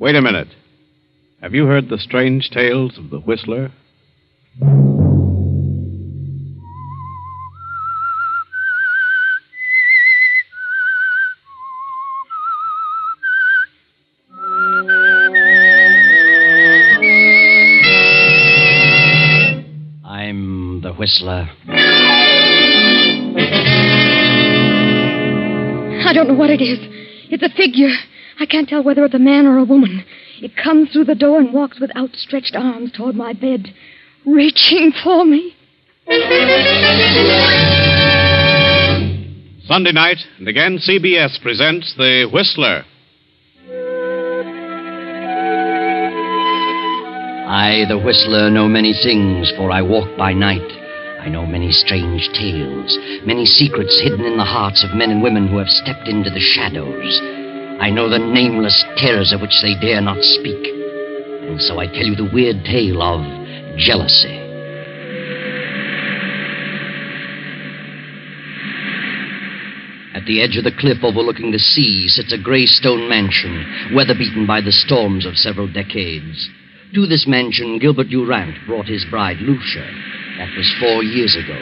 Wait a minute. Have you heard the strange tales of the Whistler? I'm the Whistler. I don't know what it is. It's a figure. I can't tell whether it's a man or a woman. It comes through the door and walks with outstretched arms toward my bed, reaching for me. Sunday night, and again CBS presents The Whistler. I, the Whistler, know many things, for I walk by night. I know many strange tales, many secrets hidden in the hearts of men and women who have stepped into the shadows. I know the nameless terrors of which they dare not speak. And so I tell you the weird tale of jealousy. At the edge of the cliff overlooking the sea sits a gray stone mansion, weather-beaten by the storms of several decades. To this mansion, Gilbert Durant brought his bride, Lucia. That was 4 years ago.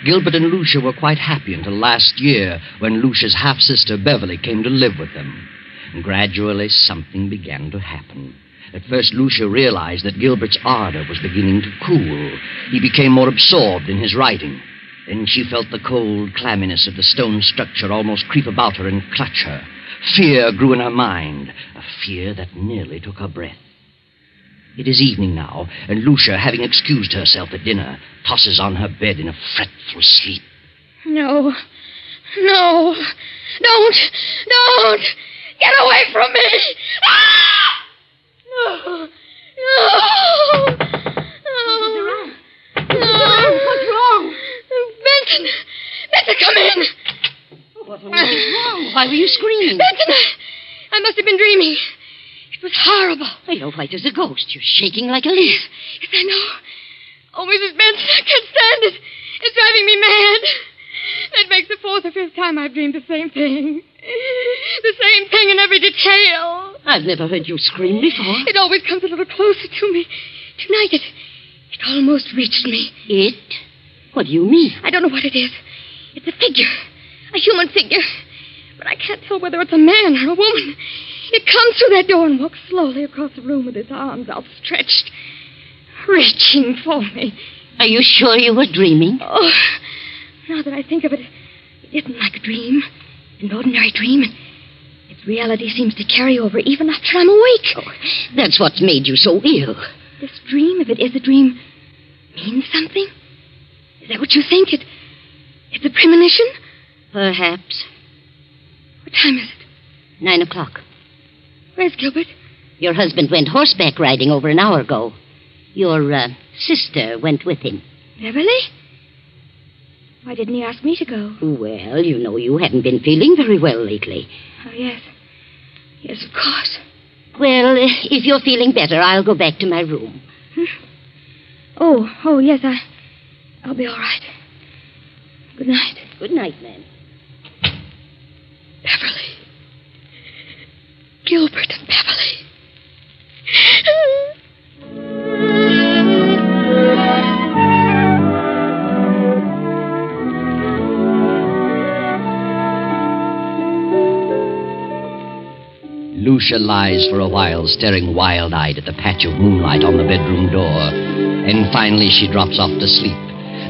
Gilbert and Lucia were quite happy until last year, when Lucia's half-sister, Beverly, came to live with them. And gradually, something began to happen. At first, Lucia realized that Gilbert's ardor was beginning to cool. He became more absorbed in his writing. Then she felt the cold clamminess of the stone structure almost creep about her and clutch her. Fear grew in her mind, a fear that nearly took her breath. It is evening now, and Lucia, having excused herself at dinner, tosses on her bed in a fretful sleep. No. Don't! Get away from me! Ah! No! What's wrong? Benson, come in! What's wrong? Why were you screaming? Benson, I must have been dreaming. It was horrible. You're white as a ghost. You're shaking like a leaf. Yes, I know. Oh, Mrs. Benson, I can't stand it. It's driving me mad. That makes the 4th or 5th time I've dreamed the same thing. The same thing in every detail. I've never heard you scream before. It always comes a little closer to me. Tonight, it almost reached me. It? What do you mean? I don't know what it is. It's a figure. A human figure. But I can't tell whether it's a man or a woman. It comes through that door and walks slowly across the room with its arms outstretched, reaching for me. Are you sure you were dreaming? Oh, now that I think of it, it isn't like a dream, an ordinary dream. Its reality seems to carry over even after I'm awake. Oh, that's what's made you so ill. This dream, if it is a dream, means something? Is that what you think? It's a premonition? Perhaps. What time is it? 9 o'clock. Where's Gilbert? Your husband went horseback riding over an hour ago. Your sister went with him. Beverly? Why didn't he ask me to go? Well, you know you hadn't been feeling very well lately. Oh, yes. Yes, of course. Well, if you're feeling better, I'll go back to my room. Oh, yes, I'll be all right. Good night. Good night, ma'am. Beverly. Gilbert and Beverly. Lucia lies for a while, staring wild-eyed at the patch of moonlight on the bedroom door. And finally she drops off to sleep.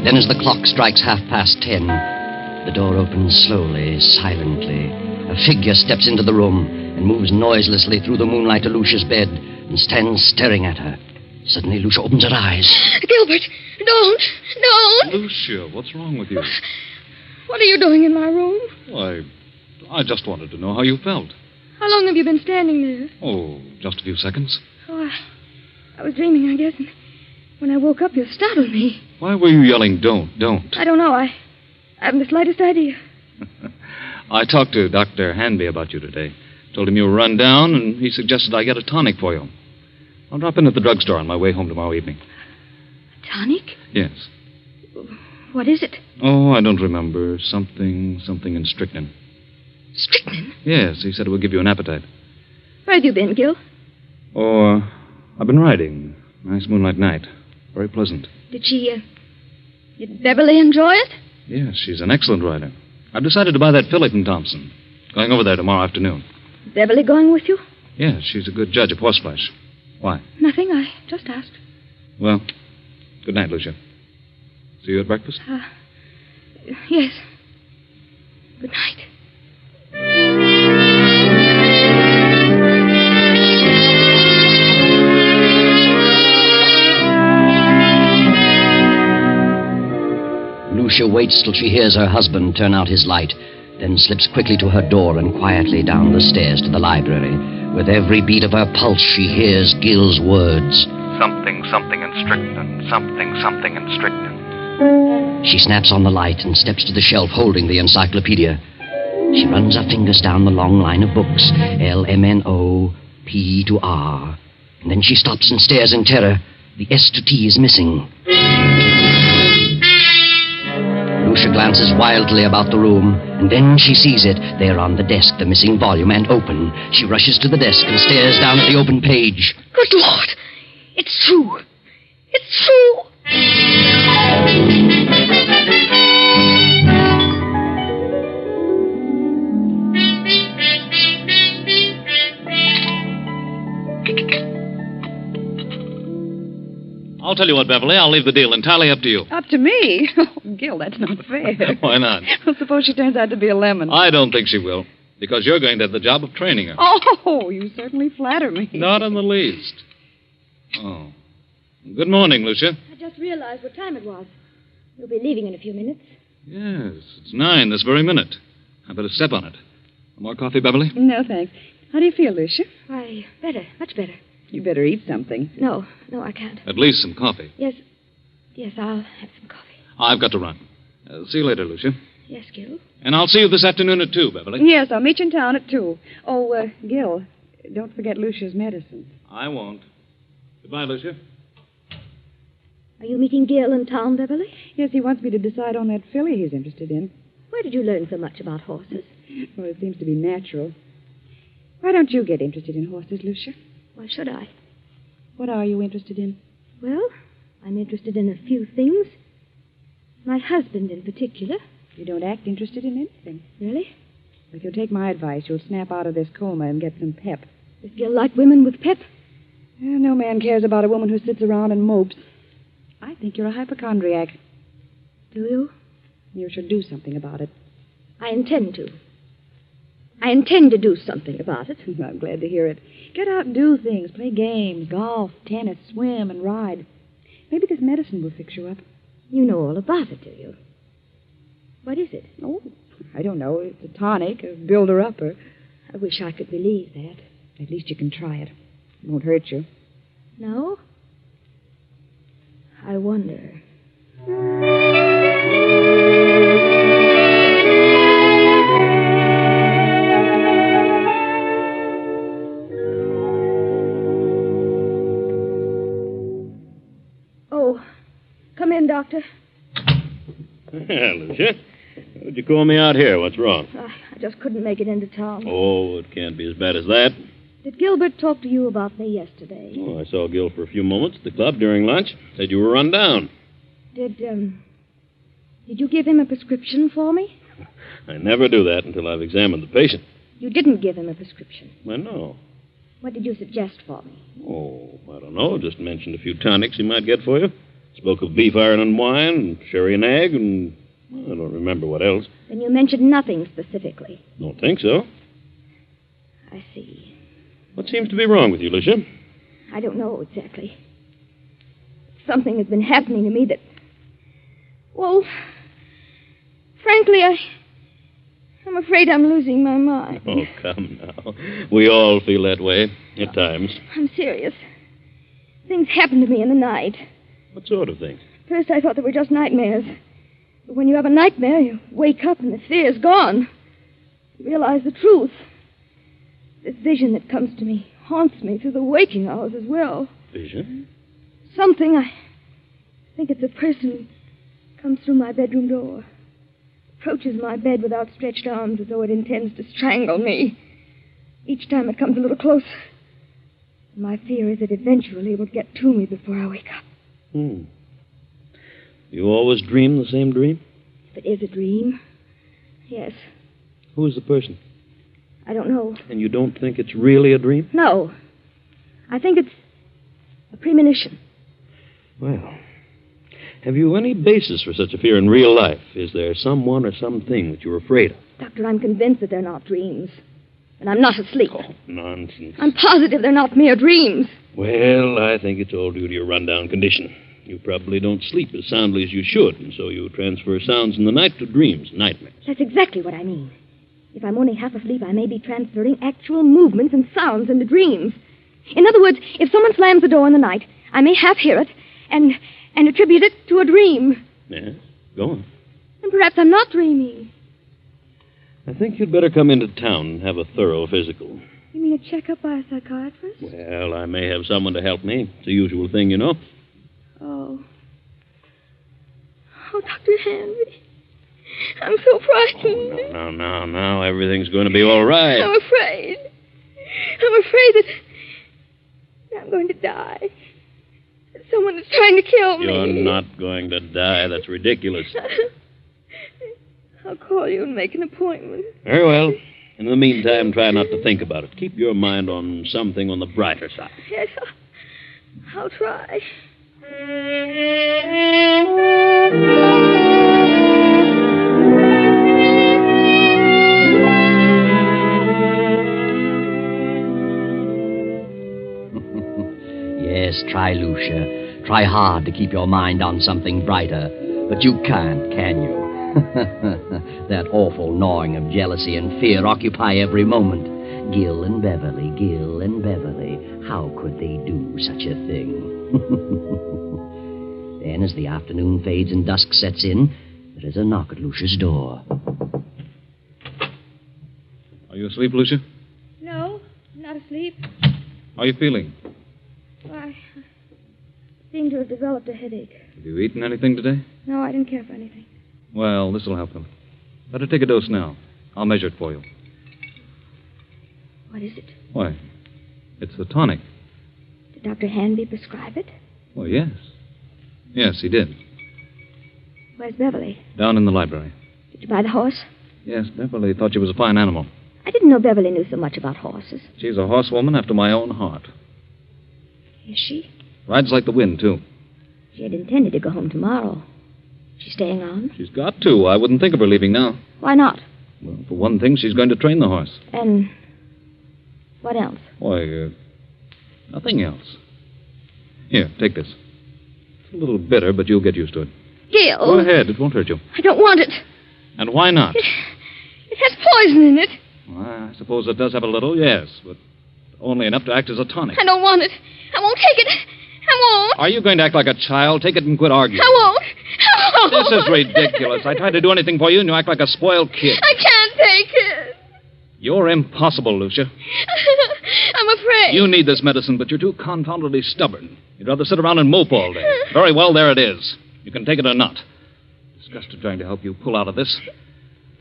Then as the clock strikes 10:30, the door opens slowly, silently. A figure steps into the room and moves noiselessly through the moonlight to Lucia's bed and stands staring at her. Suddenly Lucia opens her eyes. Gilbert, don't! Lucia, what's wrong with you? What are you doing in my room? Why, I just wanted to know how you felt. How long have you been standing there? Oh, just a few seconds. Oh, I was dreaming, I guess, and when I woke up, you startled me. Why were you yelling, don't? I don't know. I haven't the slightest idea. I talked to Dr. Hanby about you today. Told him you were run down, and he suggested I get a tonic for you. I'll drop in at the drugstore on my way home tomorrow evening. A tonic? Yes. What is it? Oh, I don't remember. Something in strychnine. Strychnine? Yes, he said it would give you an appetite. Where have you been, Gil? Or I've been riding. Nice moonlight night. Very pleasant. Did Beverly enjoy it? Yes, she's an excellent rider. I've decided to buy that filly from Thompson. Going over there tomorrow afternoon. Beverly going with you? Yes, she's a good judge of horseflesh. Why? Nothing. I just asked. Well, good night, Lucia. See you at breakfast? Yes. Good night. Lucia waits till she hears her husband turn out his light, then slips quickly to her door and quietly down the stairs to the library. With every beat of her pulse, she hears Gill's words. Something, something in strychnine. Something, something in strychnine. She snaps on the light and steps to the shelf holding the encyclopedia. She runs her fingers down the long line of books, LMNO, P to R. And then she stops and stares in terror. The S to T is missing. Lucia glances wildly about the room, and then she sees it. There on the desk, the missing volume, and open. She rushes to the desk and stares down at the open page. Good Lord! It's true! It's true! I'll tell you what, Beverly. I'll leave the deal entirely up to you. Up to me? Oh, Gil, that's not fair. Why not? Well, suppose she turns out to be a lemon. I don't think she will, because you're going to have the job of training her. Oh, you certainly flatter me. Not in the least. Oh. Good morning, Lucia. I just realized what time it was. You'll be leaving in a few minutes. Yes, it's 9 this very minute. I better step on it. More coffee, Beverly? No, thanks. How do you feel, Lucia? Why, better. Much better. You better eat something. No, I can't. At least some coffee. Yes, I'll have some coffee. I've got to run. See you later, Lucia. Yes, Gil? And I'll see you this afternoon at 2, Beverly. Yes, I'll meet you in town at 2. Oh, Gil, don't forget Lucia's medicine. I won't. Goodbye, Lucia. Are you meeting Gale in town, Beverly? Yes, he wants me to decide on that filly he's interested in. Where did you learn so much about horses? Well, it seems to be natural. Why don't you get interested in horses, Lucia? Why should I? What are you interested in? Well, I'm interested in a few things. My husband in particular. You don't act interested in anything. Really? If you'll take my advice, you'll snap out of this coma and get some pep. Does Gil like women with pep? No man cares about a woman who sits around and mopes. I think you're a hypochondriac. Do you? You should do something about it. I intend to. I intend to do something about it. I'm glad to hear it. Get out and do things. Play games, golf, tennis, swim, and ride. Maybe this medicine will fix you up. You know all about it, do you? What is it? Oh, I don't know. It's a tonic, a builder-upper. I wish I could believe that. At least you can try it. It won't hurt you. No? I wonder. Oh, come in, Doctor. Yeah, Lucia. What'd you call me out here? What's wrong? I just couldn't make it into town. Oh, it can't be as bad as that. Did Gilbert talk to you about me yesterday? Oh, I saw Gil for a few moments at the club during lunch. Said you were run down. Did you give him a prescription for me? I never do that until I've examined the patient. You didn't give him a prescription. Why, no. What did you suggest for me? Oh, I don't know. Just mentioned a few tonics he might get for you. Spoke of beef, iron, and wine, and sherry and egg, and I don't remember what else. Then you mentioned nothing specifically. Don't think so. I see. What seems to be wrong with you, Lucia? I don't know exactly. Something has been happening to me that... Well, frankly, I'm afraid I'm losing my mind. Oh, come now. We all feel that way at times. I'm serious. Things happened to me in the night. What sort of things? First, I thought they were just nightmares. But when you have a nightmare, you wake up and the fear's gone. You realize the truth. This vision that comes to me haunts me through the waking hours as well. Vision? Something, I think it's a person, comes through my bedroom door. Approaches my bed with outstretched arms as though it intends to strangle me. Each time it comes a little closer. My fear is that eventually it will get to me before I wake up. You always dream the same dream? If it is a dream, yes. Who is the person? I don't know. And you don't think it's really a dream? No. I think it's a premonition. Well, have you any basis for such a fear in real life? Is there someone or something that you're afraid of? Doctor, I'm convinced that they're not dreams. And I'm not asleep. Oh, nonsense. I'm positive they're not mere dreams. Well, I think it's all due to your rundown condition. You probably don't sleep as soundly as you should, and so you transfer sounds in the night to dreams, nightmares. That's exactly what I mean. If I'm only half asleep, I may be transferring actual movements and sounds into dreams. In other words, if someone slams the door in the night, I may half hear it and attribute it to a dream. Yes, go on. And perhaps I'm not dreaming. I think you'd better come into town and have a thorough physical. You mean a checkup by a psychiatrist? Well, I may have someone to help me. It's a usual thing, you know. Oh. Oh, Dr. Henry. I'm so frightened. Oh, now. Everything's going to be all right. I'm afraid. I'm afraid that I'm going to die. That someone is trying to kill me. You're not going to die. That's ridiculous. I'll call you and make an appointment. Very well. In the meantime, try not to think about it. Keep your mind on something on the brighter side. Yes, I'll try. Yes, try, Lucia. Try hard to keep your mind on something brighter. But you can't, can you? That awful gnawing of jealousy and fear occupy every moment. Gil and Beverly, Gil and Beverly. How could they do such a thing? Then, as the afternoon fades and dusk sets in, there is a knock at Lucia's door. Are you asleep, Lucia? No, I'm not asleep. How are you feeling? I seem to have developed a headache. Have you eaten anything today? No, I didn't care for anything. Well, this will help them. Better take a dose now. I'll measure it for you. What is it? Why, it's the tonic. Did Dr. Hanby prescribe it? Well, yes. Yes, he did. Where's Beverly? Down in the library. Did you buy the horse? Yes, Beverly thought she was a fine animal. I didn't know Beverly knew so much about horses. She's a horsewoman after my own heart. Is she? Rides like the wind, too. She had intended to go home tomorrow. She's staying on? She's got to. I wouldn't think of her leaving now. Why not? Well, for one thing, she's going to train the horse. And what else? Why, nothing else. Here, take this. It's a little bitter, but you'll get used to it. Gale. Go ahead. It won't hurt you. I don't want it. And why not? It has poison in it. Well, I suppose it does have a little, yes, but only enough to act as a tonic. I don't want it. I won't take it. I won't. Are you going to act like a child? Take it and quit arguing. I won't. I won't. This is ridiculous. I tried to do anything for you, and you act like a spoiled kid. I can't take it. You're impossible, Lucia. I'm afraid. You need this medicine, but you're too confoundedly stubborn. You'd rather sit around and mope all day. Very well, there it is. You can take it or not. Disgusted trying to help you pull out of this.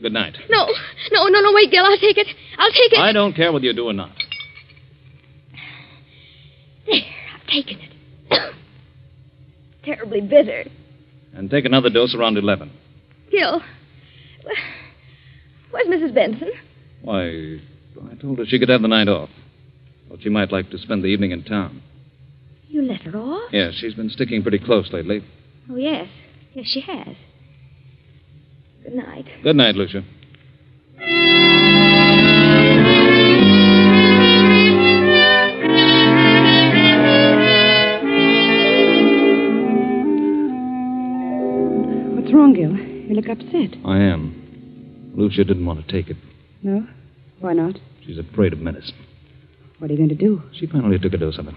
Good night. No, wait, Gil. I'll take it. I don't care whether you do or not. There, I've taken it. Terribly bitter. And take another dose around 11. Gil, where's Mrs. Benson? Why, I told her she could have the night off. Thought she might like to spend the evening in town. You let her off? Yes, she's been sticking pretty close lately. Oh, yes. Yes, she has. Good night. Good night, Lucia. What's wrong, Gil? You look upset. I am. Lucia didn't want to take it. No? Why not? She's afraid of medicine. What are you going to do? She finally took a dose of it.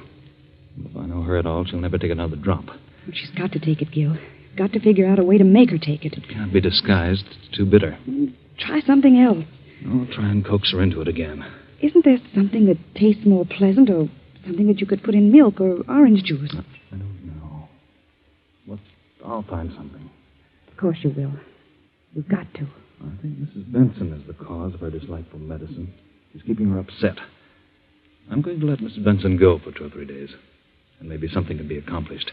If I know her at all, she'll never take another drop. Well, she's got to take it, Gil. You've got to figure out a way to make her take it. It can't be disguised. It's too bitter. Try something else. I'll try and coax her into it again. Isn't there something that tastes more pleasant, or something that you could put in milk or orange juice? I don't know. Well, I'll find something. Of course you will. You've got to. I think Mrs. Benson is the cause of her dislike for medicine. She's keeping her upset. I'm going to let Mrs. Benson go for 2 or 3 days. And maybe something can be accomplished.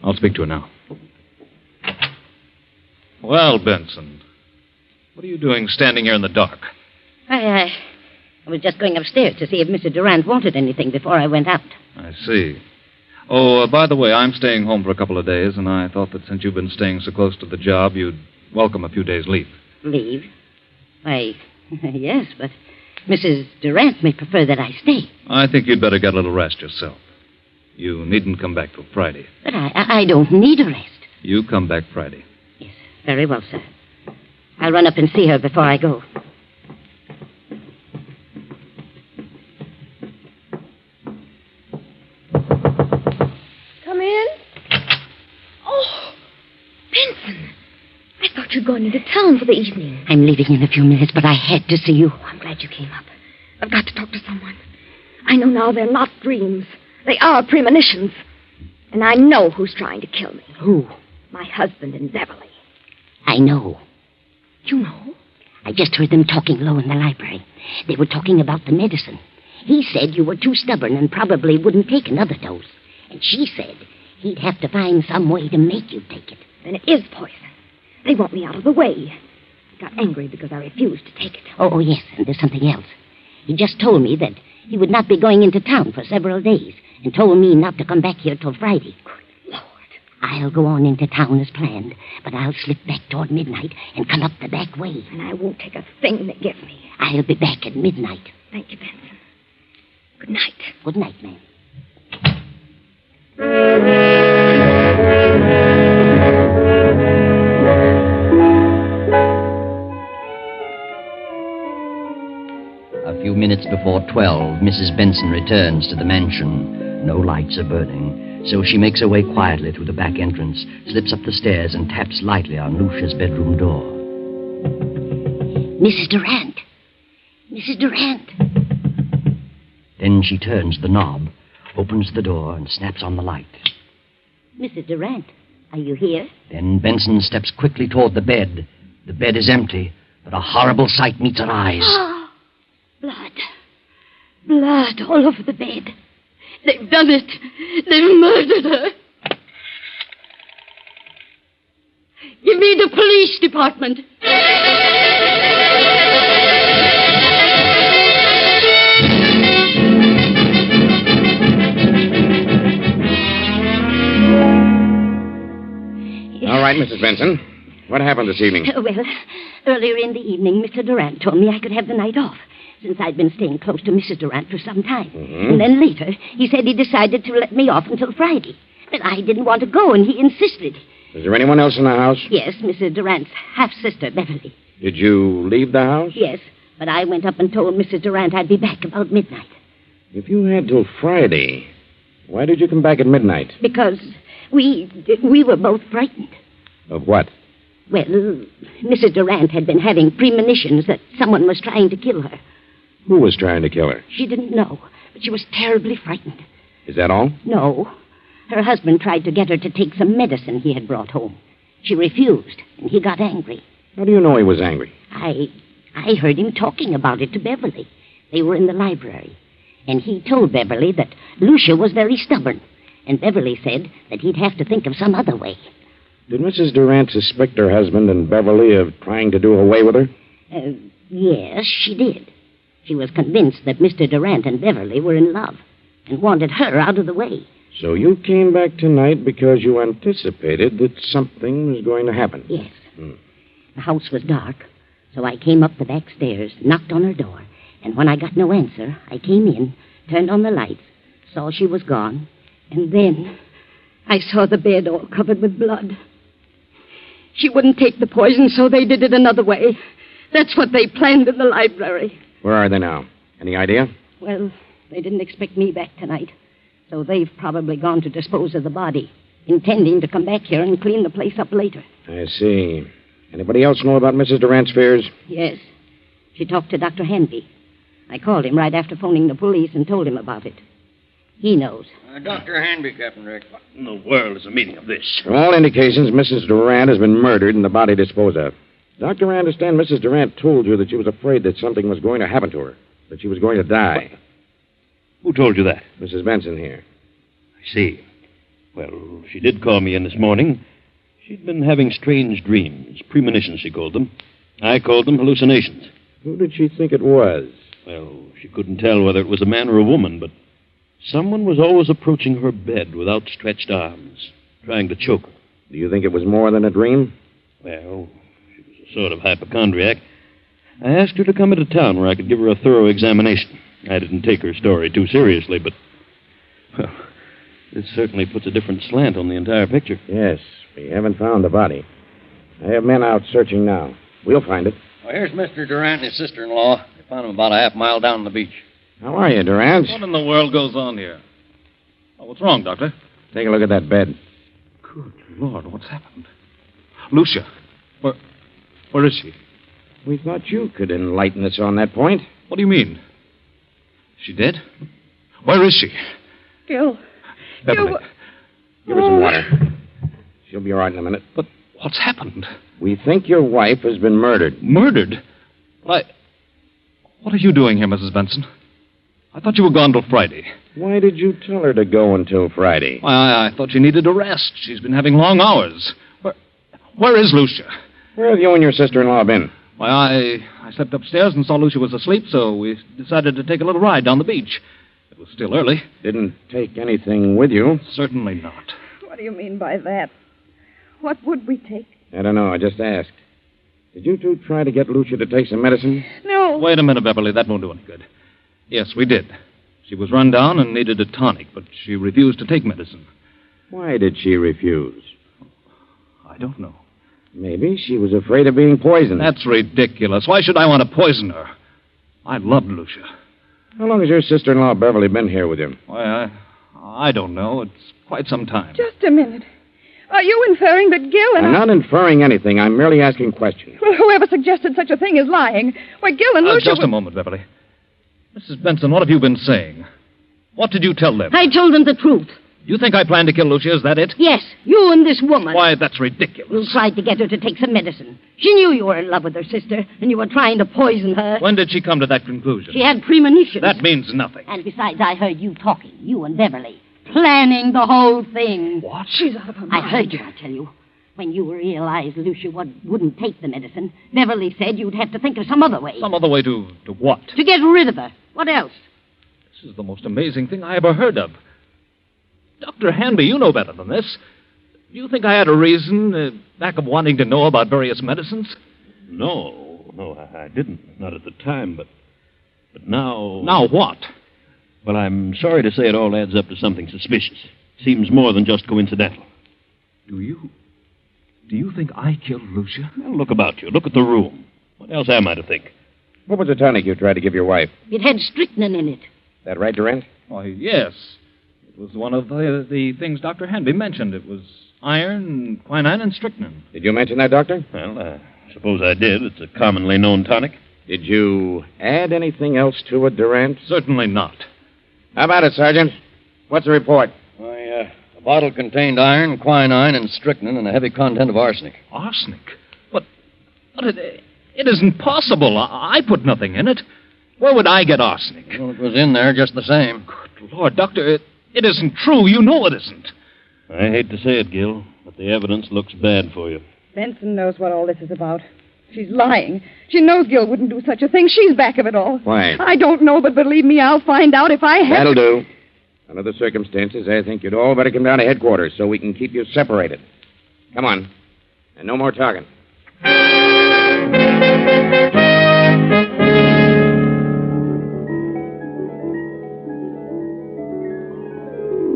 I'll speak to her now. Well, Benson, what are you doing standing here in the dark? I was just going upstairs to see if Mr. Durant wanted anything before I went out. I see. Oh, by the way, I'm staying home for a couple of days, and I thought that since you've been staying so close to the job, you'd welcome a few days' leave. Leave? Why, yes, but Mrs. Durant may prefer that I stay. I think you'd better get a little rest yourself. You needn't come back till Friday. But I don't need a rest. You come back Friday. Yes, very well, sir. I'll run up and see her before I go. Come in. Oh, Benson. I thought you'd gone into town for the evening. I'm leaving in a few minutes, but I had to see you. I'm glad you came up. I've got to talk to someone. I know now they're not dreams. They are premonitions. And I know who's trying to kill me. Who? My husband and Beverly. I know. You know? I just heard them talking low in the library. They were talking about the medicine. He said you were too stubborn and probably wouldn't take another dose. And she said he'd have to find some way to make you take it. Then it is poison. They want me out of the way. I got angry because I refused to take it. Oh, yes, and there's something else. He just told me that he would not be going into town for several days and told me not to come back here till Friday. Good Lord. I'll go on into town as planned, but I'll slip back toward midnight and come up the back way. And I won't take a thing they give me. I'll be back at midnight. Thank you, Benson. Good night. Good night, ma'am. A few minutes before 12, Mrs. Benson returns to the mansion. No lights are burning, so she makes her way quietly through the back entrance, slips up the stairs, and taps lightly on Lucia's bedroom door. Mrs. Durant. Mrs. Durant. Then she turns the knob, opens the door, and snaps on the light. Mrs. Durant, are you here? Then Benson steps quickly toward the bed. The bed is empty, but a horrible sight meets her eyes. Blood. Blood all over the bed. They've done it. They've murdered her. Give me the police department. All right, Mrs. Benson. What happened this evening? Well, earlier in the evening, Mr. Durant told me I could have the night off, since I'd been staying close to Mrs. Durant for some time. Mm-hmm. And then later, he said he decided to let me off until Friday. But I didn't want to go, and he insisted. Is there anyone else in the house? Yes, Mrs. Durant's half-sister, Beverly. Did you leave the house? Yes, but I went up and told Mrs. Durant I'd be back about midnight. If you had till Friday, why did you come back at midnight? Because we were both frightened. Of what? Well, Mrs. Durant had been having premonitions that someone was trying to kill her. Who was trying to kill her? She didn't know, but she was terribly frightened. Is that all? No. Her husband tried to get her to take some medicine he had brought home. She refused, and he got angry. How do you know he was angry? I heard him talking about it to Beverly. They were in the library. And he told Beverly that Lucia was very stubborn. And Beverly said that he'd have to think of some other way. Did Mrs. Durant suspect her husband and Beverly of trying to do away with her? Yes, she did. She was convinced that Mr. Durant and Beverly were in love and wanted her out of the way. So you came back tonight because you anticipated that something was going to happen? Yes. The house was dark, so I came up the back stairs, knocked on her door, and when I got no answer, I came in, turned on the lights, saw she was gone, and then I saw the bed all covered with blood. She wouldn't take the poison, so they did it another way. That's what they planned in the library. Where are they now? Any idea? Well, they didn't expect me back tonight, so they've probably gone to dispose of the body, intending to come back here and clean the place up later. I see. Anybody else know about Mrs. Durant's fears? Yes. She talked to Dr. Hanby. I called him right after phoning the police and told him about it. He knows. Dr. Hanby, Captain Rick. What in the world is the meaning of this? From all indications, Mrs. Durant has been murdered and the body disposed of. Doctor, I understand Mrs. Durant told you that she was afraid that something was going to happen to her, that she was going to die. Who told you that? Mrs. Benson here. I see. Well, she did call me in this morning. She'd been having strange dreams. Premonitions, she called them. I called them hallucinations. Who did she think it was? Well, she couldn't tell whether it was a man or a woman, but someone was always approaching her bed with outstretched arms, trying to choke her. Do you think it was more than a dream? Well, she was a sort of hypochondriac. I asked her to come into town where I could give her a thorough examination. I didn't take her story too seriously, but, well, this certainly puts a different slant on the entire picture. Yes, we haven't found the body. I have men out searching now. We'll find it. Well, here's Mr. Durant and his sister-in-law. They found him about a half-mile down the beach. How are you, Durant? What in the world goes on here? Oh, what's wrong, Doctor? Take a look at that bed. Good Lord, what's happened? Lucia, where is she? We thought you could enlighten us on that point. What do you mean? Is she dead? Where is she? Gil. Beverly. Give her some water. She'll be all right in a minute. But what's happened? We think your wife has been murdered. Murdered? What are you doing here, Mrs. Benson? I thought you were gone till Friday. Why did you tell her to go until Friday? Why, I thought she needed a rest. She's been having long hours. Where is Lucia? Where have you and your sister-in-law been? Why, I slept upstairs and saw Lucia was asleep, so we decided to take a little ride down the beach. It was still early. Didn't take anything with you? Certainly not. What do you mean by that? What would we take? I don't know. I just asked. Did you two try to get Lucia to take some medicine? No. Wait a minute, Beverly. That won't do any good. Yes, we did. She was run down and needed a tonic, but she refused to take medicine. Why did she refuse? I don't know. Maybe she was afraid of being poisoned. That's ridiculous. Why should I want to poison her? I loved Lucia. How long has your sister-in-law Beverly been here with you? Why, I don't know. It's quite some time. Just a minute. Are you inferring that Gil and I'm not inferring anything. I'm merely asking questions. Well, whoever suggested such a thing is lying. Why, Gil and Lucia... Just a moment, Beverly. Mrs. Benson, what have you been saying? What did you tell them? I told them the truth. You think I planned to kill Lucia? Is that it? Yes, you and this woman. Why, that's ridiculous. You tried to get her to take some medicine. She knew you were in love with her sister, and you were trying to poison her. When did she come to that conclusion? She had premonitions. That means nothing. And besides, I heard you talking, you and Beverly, planning the whole thing. What? She's out of her mind. I heard you, I tell you. When you realized Lucia wouldn't take the medicine, Beverly said you'd have to think of some other way. Some other way to what? To get rid of her. What else? This is the most amazing thing I ever heard of. Dr. Hanby, you know better than this. Do you think I had a reason, back of wanting to know about various medicines? No, I didn't. Not at the time, but now... Now what? Well, I'm sorry to say it all adds up to something suspicious. Seems more than just coincidental. Do you think I killed Lucia? Well, look about you. Look at the room. What else am I to think? What was the tonic you tried to give your wife? It had strychnine in it. That right, Durant? Why, yes. It was one of the things Dr. Hanby mentioned. It was iron, quinine, and strychnine. Did you mention that, Doctor? Well, I suppose I did. It's a commonly known tonic. Did you add anything else to it, Durant? Certainly not. How about it, Sergeant? What's the report? Why, the bottle contained iron, quinine, and strychnine, and a heavy content of arsenic. Arsenic? But it isn't possible. I put nothing in it. Where would I get arsenic? Well, it was in there just the same. Good Lord, Doctor, it isn't true. You know it isn't. I hate to say it, Gil, but the evidence looks bad for you. Benson knows what all this is about. She's lying. She knows Gil wouldn't do such a thing. She's back of it all. Why? I don't know, but believe me, I'll find out if I have... That'll do. Under the circumstances, I think you'd all better come down to headquarters so we can keep you separated. Come on. And no more talking.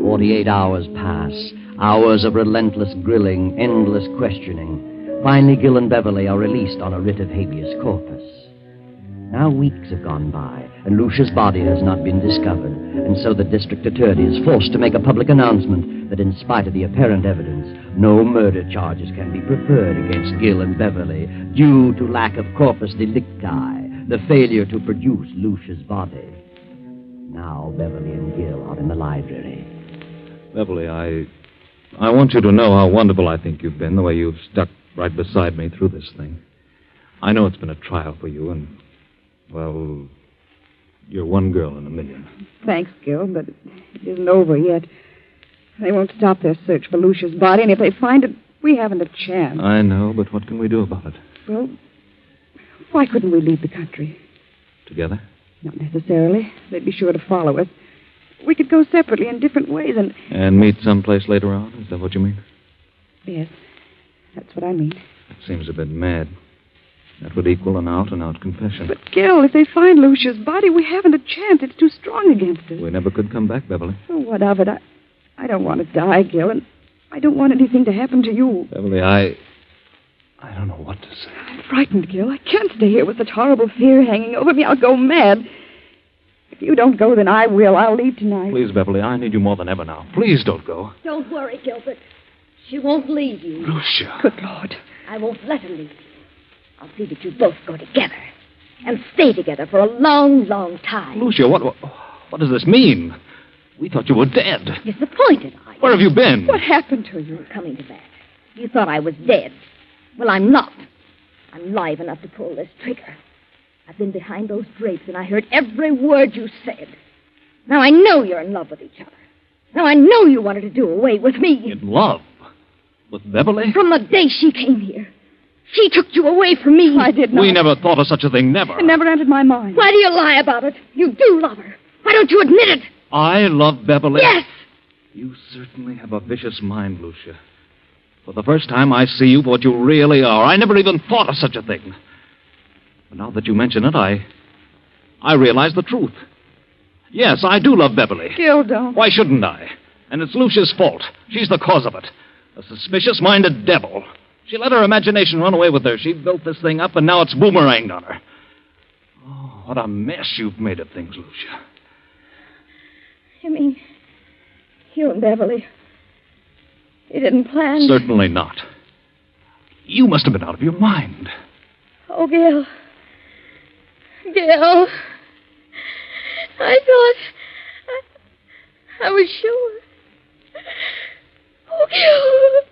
48 hours pass. Hours of relentless grilling, endless questioning. Finally, Gil and Beverly are released on a writ of habeas corpus. Now weeks have gone by, and Lucia's body has not been discovered, and so the district attorney is forced to make a public announcement that in spite of the apparent evidence, no murder charges can be preferred against Gil and Beverly due to lack of corpus delicti, the failure to produce Lucia's body. Now Beverly and Gil are in the library. Beverly, I want you to know how wonderful I think you've been, the way you've stuck right beside me through this thing. I know it's been a trial for you, and, well, You're one girl in a million. Thanks, Gil, but it isn't over yet. They won't stop their search for Lucia's body, and if they find it, we haven't a chance. I know, but what can we do about it? Well, why couldn't we leave the country? Together? Not necessarily. They'd be sure to follow us. We could go separately in different ways and... And meet someplace later on? Is that what you mean? Yes, that's what I mean. That seems a bit mad. That would equal an out-and-out confession. But, Gil, if they find Lucia's body, we haven't a chance. It's too strong against us. We never could come back, Beverly. Oh, what of it? I don't want to die, Gil, and I don't want anything to happen to you. Beverly, I don't know what to say. I'm frightened, Gil. I can't stay here with such horrible fear hanging over me. I'll go mad. If you don't go, then I will. I'll leave tonight. Please, Beverly, I need you more than ever now. Please don't go. Don't worry, Gilbert. She won't leave you. Lucia. Good Lord. I won't let her leave you. I'll see that you both go together. And stay together for a long, long time. Lucia, what does this mean? We thought you were dead. Disappointed, are you? Where have you been? What happened to you? Coming to that. You thought I was dead. Well, I'm not. I'm live enough to pull this trigger. I've been behind those drapes, and I heard every word you said. Now I know you're in love with each other. Now I know you wanted to do away with me. In love? With Beverly? From the day she came here. She took you away from me. I did not. We never thought of such a thing, never. It never entered my mind. Why do you lie about it? You do love her. Why don't you admit it? I love Beverly? Yes. You certainly have a vicious mind, Lucia. For the first time, I see you for what you really are. I never even thought of such a thing. But now that you mention it, I realize the truth. Yes, I do love Beverly. Gil, don't. Why shouldn't I? And it's Lucia's fault. She's the cause of it. A suspicious-minded devil. She let her imagination run away with her. She built this thing up, and now it's boomeranged on her. Oh, what a mess you've made of things, Lucia. You mean you and Beverly, you didn't plan? Certainly not. You must have been out of your mind. Oh, Gale. Gale. I thought... I was sure. Oh, Gale.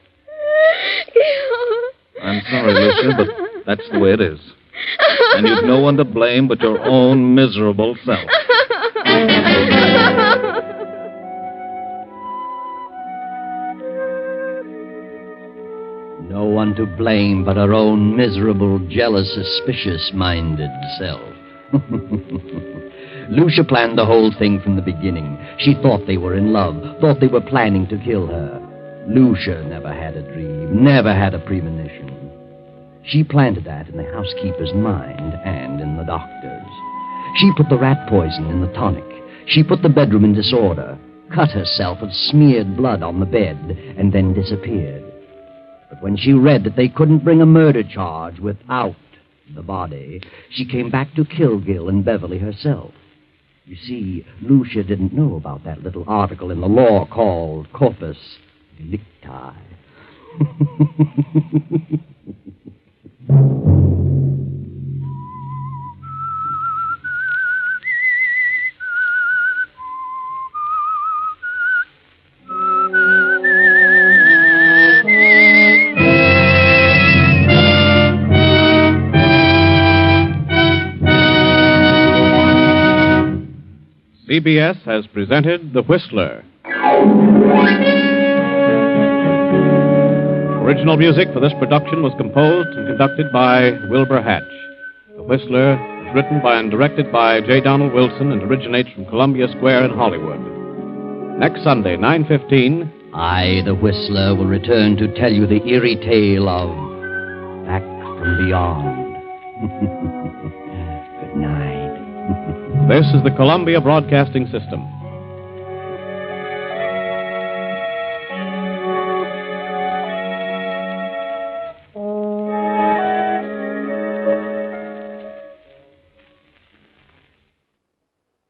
Gale. I'm sorry, Lucia, but that's the way it is. And you've no one to blame but your own miserable self. No one to blame but her own miserable, jealous, suspicious-minded self. Lucia planned the whole thing from the beginning. She thought they were in love, thought they were planning to kill her. Lucia never had a dream, never had a premonition. She planted that in the housekeeper's mind and in the doctor's. She put the rat poison in the tonic. She put the bedroom in disorder, cut herself and smeared blood on the bed, and then disappeared. But when she read that they couldn't bring a murder charge without the body, she came back to kill Gil and Beverly herself. You see, Lucia didn't know about that little article in the law called corpus delicti. CBS has presented The Whistler. Original music for this production was composed and conducted by Wilbur Hatch. The Whistler is written by and directed by J. Donald Wilson and originates from Columbia Square in Hollywood. Next Sunday, 9:15... I, the Whistler, will return to tell you the eerie tale of Back from Beyond. Good night. This is the Columbia Broadcasting System.